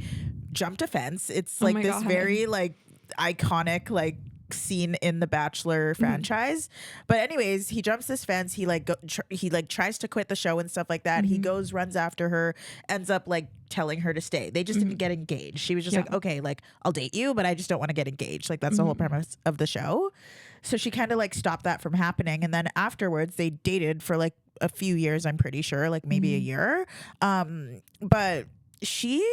jumped a fence. It's Oh like my this God. very like iconic like seen in the Bachelor franchise. But anyways, he jumps this fence. He like he like tries to quit the show and stuff like that. He goes, runs after her, ends up like telling her to stay. They just didn't get engaged. She was just like, okay, like I'll date you, but I just don't want to get engaged. Like that's the whole premise of the show. So she kind of like stopped that from happening. And then afterwards they dated for like a few years, I'm pretty sure, like maybe a year. But she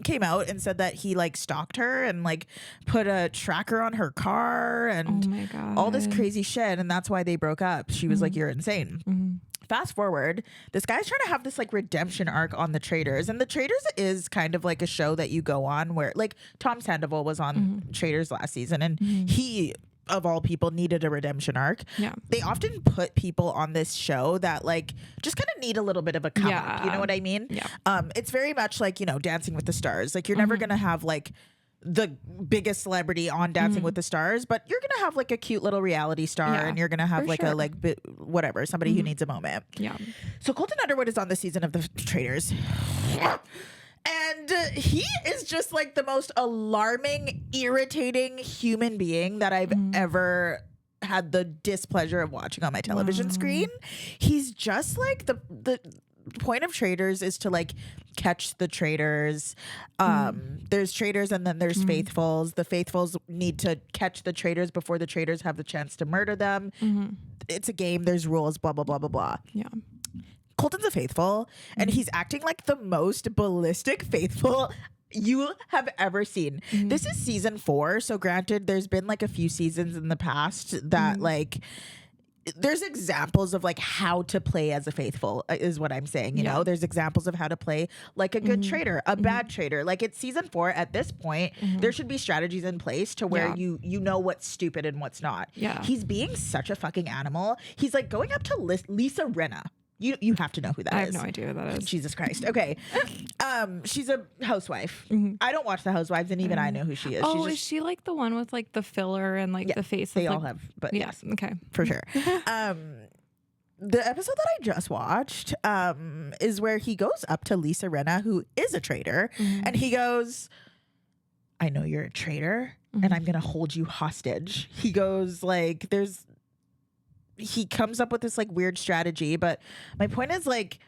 came out and said that he like stalked her and like put a tracker on her car and Oh my God. all this crazy shit, and that's why they broke up. She was like, you're insane. Fast forward, this guy's trying to have this like redemption arc on the Traitors, and the Traitors is kind of like a show that you go on where like Tom Sandoval was on Traitors last season, and he of all people needed a redemption arc. Yeah. They often put people on this show that like just kind of need a little bit of a come up. You know what I mean? Yeah. It's very much like, you know, Dancing with the Stars. Like you're never going to have like the biggest celebrity on Dancing with the Stars, but you're going to have like a cute little reality star, and you're going to have like a like whatever, somebody who needs a moment. Yeah. So Colton Underwood is on the season of the Traitors. And he is just like the most alarming, irritating human being that I've ever had the displeasure of watching on my television screen. He's just like the point of Traitors is to like catch the traitors. There's traitors and then there's faithfuls. The faithfuls need to catch the traitors before the traitors have the chance to murder them. It's a game. There's rules. Blah blah blah blah blah. Yeah. Colton's a faithful, and he's acting like the most ballistic faithful you have ever seen. This is season 4, so granted, there's been like a few seasons in the past that like there's examples of like how to play as a faithful is what I'm saying. You know, there's examples of how to play like a good traitor, a bad traitor. Like it's season 4 at this point, there should be strategies in place to where you know what's stupid and what's not. Yeah. He's being such a fucking animal. He's like going up to Lisa Rinna. You have to know who that is. I have no idea who that is. Jesus Christ. Okay. She's a housewife. I don't watch the Housewives, and even I know who she is. Oh, She's is she like the one with like the filler and like the face? they of, all like, have, but yes. Okay. for sure. The episode that I just watched is where he goes up to Lisa Rinna, who is a traitor, and he goes, I know you're a traitor, and I'm going to hold you hostage. He goes like, he comes up with this like weird strategy, but my point is like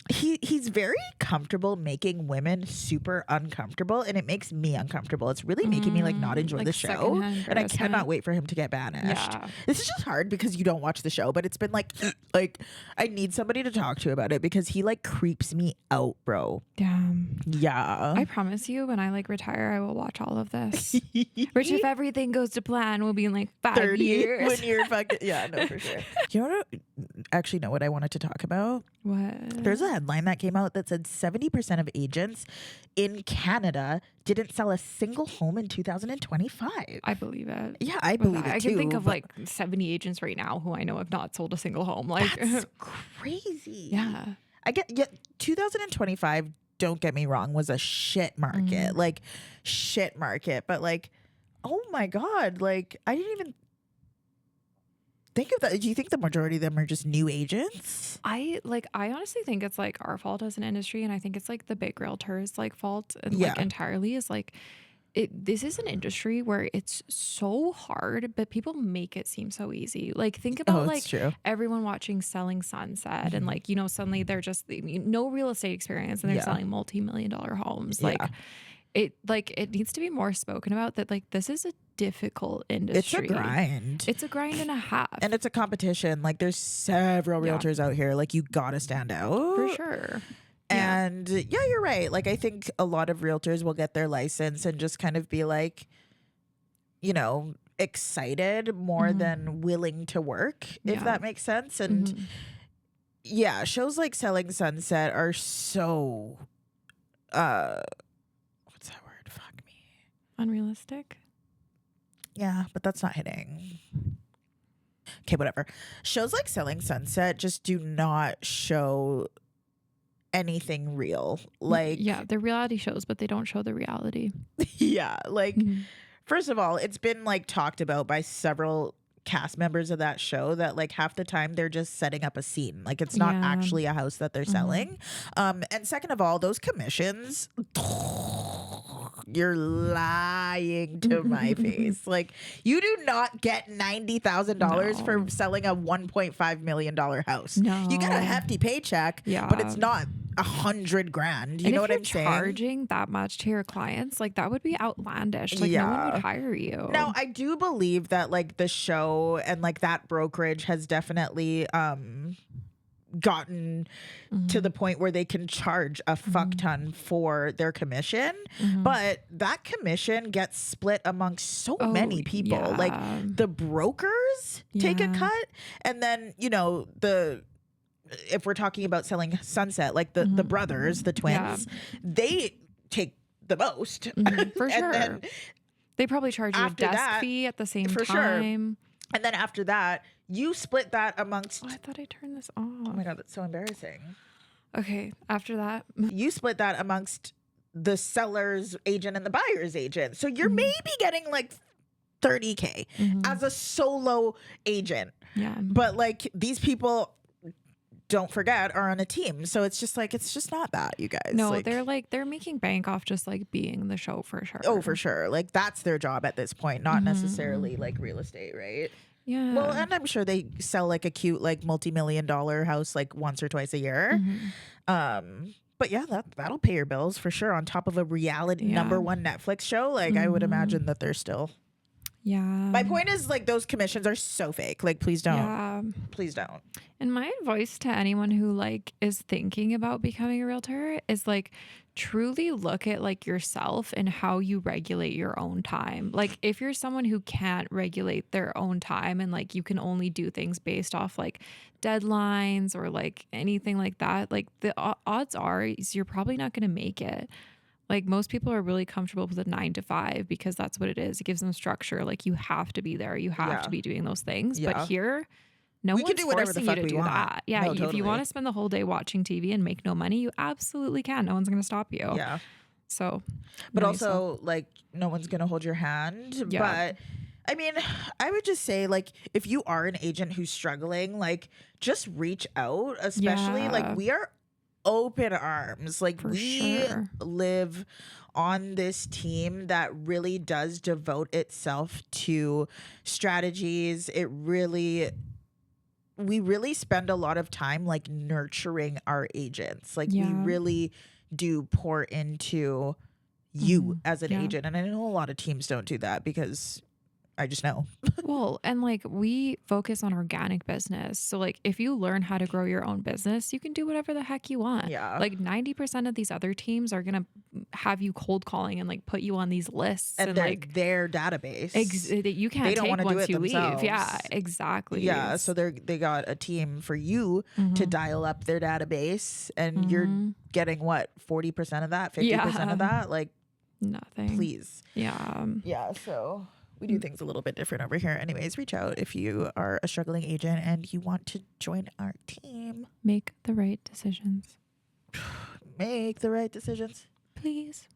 he's very comfortable making women super uncomfortable, and it makes me uncomfortable. It's really making me like not enjoy like the show, secondhand and I embarrassment. cannot wait for him to get banished. Yeah. This is just hard because you don't watch the show, but it's been like I need somebody to talk to about it because he like creeps me out, bro. Damn. Yeah. I promise you, when I like retire, I will watch all of this. Which, if everything goes to plan, will be in like 5 30 years. when you're fucking no, for sure. You know what? Actually, know what I wanted to talk about? What? There's a headline that came out that said 70% of agents in Canada didn't sell a single home in 2025. I believe it. Yeah, I believe it I too. can think of but like 70 agents right now who I know have not sold a single home. Like, that's crazy. yeah. I get 2025, don't get me wrong, was a shit market. Like shit market, but like oh my god, like I didn't even think of that. Do you think the majority of them are just new agents? I honestly think it's like our fault as an industry, and I think it's like the big realtors like fault and like entirely is like this is an industry where it's so hard, but people make it seem so easy. Like think about like true. everyone watching Selling Sunset and like, you know, suddenly they're just no real estate experience and they're selling multi-million-dollar homes. Like it needs to be more spoken about that like this is a difficult industry. It's a grind. It's a grind and a half. And it's a competition. Like there's several realtors out here. Like you gotta stand out. For sure. And yeah, you're right. Like I think a lot of realtors will get their license and just kind of be like, you know, excited more than willing to work, if that makes sense. And yeah, shows like Selling Sunset are so what's that word? Fuck me. Unrealistic. Yeah, but that's not hitting. Okay, whatever. Shows like Selling Sunset just do not show anything real. Like yeah, they're reality shows, but they don't show the reality. yeah, like first of all, it's been like talked about by several cast members of that show that like half the time they're just setting up a scene. Like it's not actually a house that they're selling. And second of all, those commissions you're lying to my face. Like, you do not get $90,000 No. for selling a $1.5 million house. No. You get a hefty paycheck, Yeah. but it's not $100,000. You and know if what you're I'm saying? charging that much to your clients, like that would be outlandish. Like no one would hire you. Now, I do believe that like the show and like that brokerage has definitely gotten to the point where they can charge a fuck ton for their commission, but that commission gets split amongst so many people. Yeah. Like the brokers take a cut, and then if we're talking about selling Sunset, like the brothers, the twins, they take the most. For sure. And then they probably charge you a after desk that, fee at the same for sure. time. And then after that, you split that amongst. Oh, I thought I turned this off. Oh my God, that's so embarrassing. Okay, after that. You split that amongst the seller's agent and the buyer's agent. So you're maybe getting like $30K as a solo agent. Yeah. But like these people, don't forget, are on a team. So it's just not that, you guys. No, like, they're making bank off just like being the show for sure. Oh, for sure. Like that's their job at this point, not necessarily like real estate, right? Yeah. Well, and I'm sure they sell like a cute like multi-million-dollar house like once or twice a year. But yeah, that'll pay your bills for sure, on top of a reality #1 Netflix show. Like I would imagine that they're still. Yeah. My point is like those commissions are so fake. Like please don't. Yeah. Please don't. And my advice to anyone who like is thinking about becoming a realtor is like truly look at like yourself and how you regulate your own time. Like if you're someone who can't regulate their own time and like you can only do things based off like deadlines or like anything like that, like the odds are is you're probably not going to make it. Like most people are really comfortable with a 9 to 5 because that's what it is. It gives them structure. Like you have to be there. You have to be doing those things. Yeah. But here, no We one's can do whatever forcing the fuck you to we do want. that. Yeah, No, if totally. you want to spend the whole day watching TV and make no money, you absolutely can. No one's going to stop you. Yeah. So, But know also yourself. like no one's gonna hold your hand. Yeah. But I mean, I would just say like if you are an agent who's struggling, like just reach out. Especially Yeah. like we are open arms. Like For we sure. live on this team that really does devote itself to strategies. We really spend a lot of time like nurturing our agents. Like we Yeah. really do pour into you as an agent. And I know a lot of teams don't do that because I just know. Well, and like we focus on organic business. So like if you learn how to grow your own business, you can do whatever the heck you want. Yeah. Like 90% of these other teams are going to have you cold calling and like put you on these lists And and they're like their database. that you can't They don't take wanna do once it you themselves. leave. Yeah, exactly. Yeah, It's- so they got a team for you to dial up their database, and you're getting what, 40% of that, 50% of that? Like, nothing. please. Yeah. Yeah, so we do things a little bit different over here. Anyways, reach out if you are a struggling agent and you want to join our team. Make the right decisions. Make the right decisions. Please.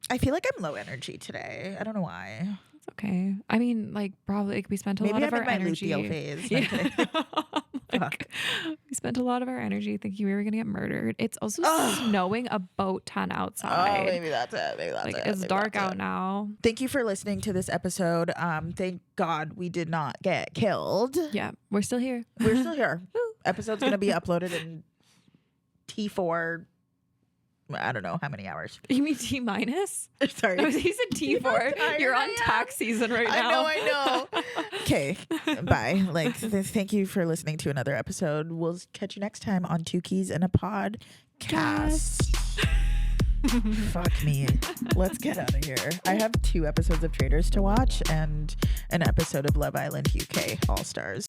I feel like I'm low energy today. I don't know why. It's okay. I mean, like probably like, we spent a Maybe lot I'm of our in my energy. luteal phase. Yeah. Like, we spent a lot of our energy thinking we were gonna get murdered. It's also snowing a boat ton outside. Oh, maybe that's it. Maybe that's like it. it's Maybe dark that's out it. now. Thank you for listening to this episode. Thank God we did not get killed. Yeah, we're still here. We're still here. Episode's gonna be uploaded in T4. I don't know how many hours. You mean T minus? Sorry. Oh, he said T4. tired You're I on am. tax season right now. I know. Okay, bye. Like, thank you for listening to another episode. We'll catch you next time on Two Keys in a Podcast. Fuck me. Let's get out of here. I have 2 episodes of Traitors to watch and an episode of Love Island UK All Stars.